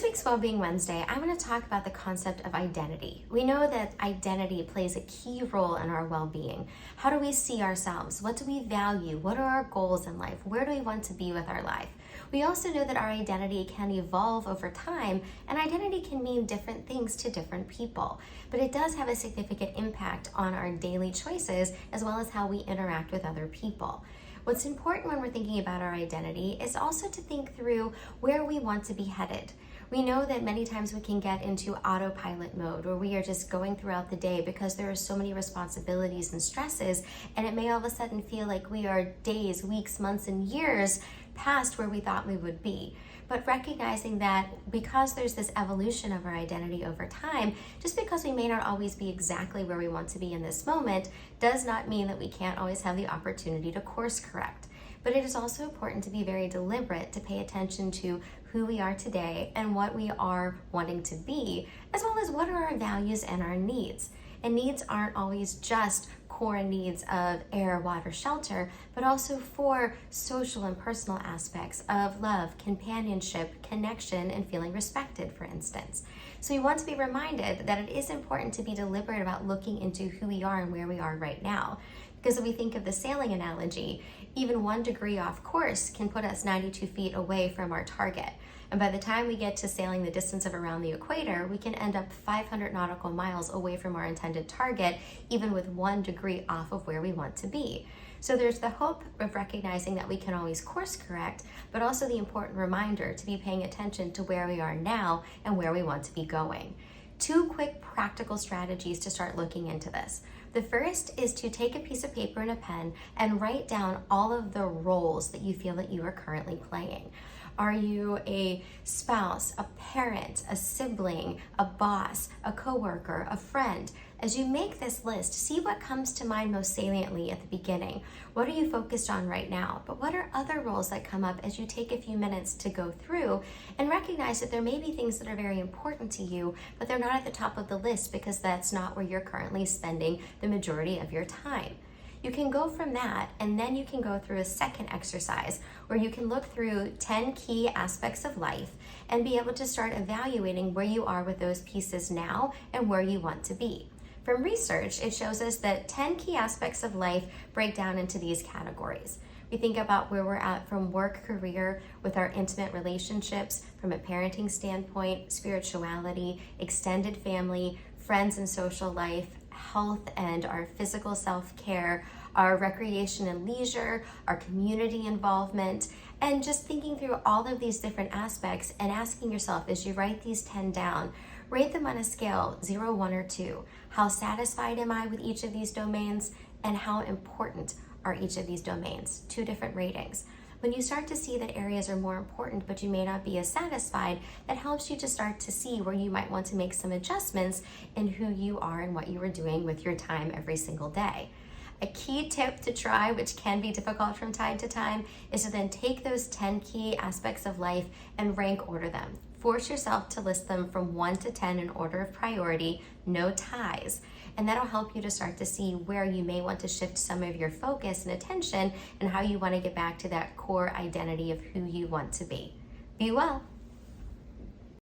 This week's Wellbeing Wednesday, I'm going to talk about the concept of identity. We know that identity plays a key role in our well-being. How do we see ourselves? What do we value? What are our goals in life? Where do we want to be with our life? We also know that our identity can evolve over time, and identity can mean different things to different people. But it does have a significant impact on our daily choices as well as how we interact with other people. What's important when we're thinking about our identity is also to think through where we want to be headed. We know that many times we can get into autopilot mode where we are just going throughout the day because there are so many responsibilities and stresses, and it may all of a sudden feel like we are days, weeks, months, and years past where we thought we would be. But recognizing that because there's this evolution of our identity over time, just because we may not always be exactly where we want to be in this moment does not mean that we can't always have the opportunity to course correct. But it is also important to be very deliberate to pay attention to who we are today and what we are wanting to be, as well as what are our values and our needs. And needs aren't always just core needs of air, water, shelter, but also for social and personal aspects of love, companionship, connection, and feeling respected, for instance. So we want to be reminded that it is important to be deliberate about looking into who we are and where we are right now. Because if we think of the sailing analogy, even 1 degree off course can put us 92 feet away from our target. And by the time we get to sailing the distance of around the equator, we can end up 500 nautical miles away from our intended target, even with 1 degree off of where we want to be. So there's the hope of recognizing that we can always course correct, but also the important reminder to be paying attention to where we are now and where we want to be going. 2 quick practical strategies to start looking into this. The first is to take a piece of paper and a pen and write down all of the roles that you feel that you are currently playing. Are you a spouse, a parent, a sibling, a boss, a coworker, a friend? As you make this list, see what comes to mind most saliently at the beginning. What are you focused on right now? But what are other roles that come up as you take a few minutes to go through and recognize that there may be things that are very important to you, but they're not at the top of the list because that's not where you're currently spending the majority of your time. You can go from that, and then you can go through a second exercise where you can look through 10 key aspects of life and be able to start evaluating where you are with those pieces now and where you want to be. From research, it shows us that 10 key aspects of life break down into these categories. We think about where we're at from work, career, with our intimate relationships, from a parenting standpoint, spirituality, extended family, friends and social life, health and our physical self-care, our recreation and leisure, our community involvement, and just thinking through all of these different aspects and asking yourself as you write these 10 down, rate them on a scale 0, 1, or 2. How satisfied am I with each of these domains, and how important are each of these domains? 2 different ratings. When you start to see that areas are more important, but you may not be as satisfied, that helps you to start to see where you might want to make some adjustments in who you are and what you are doing with your time every single day. A key tip to try, which can be difficult from time to time, is to then take those 10 key aspects of life and rank order them. Force yourself to list them from 1 to 10 in order of priority, no ties. And that'll help you to start to see where you may want to shift some of your focus and attention and how you want to get back to that core identity of who you want to be. Be well.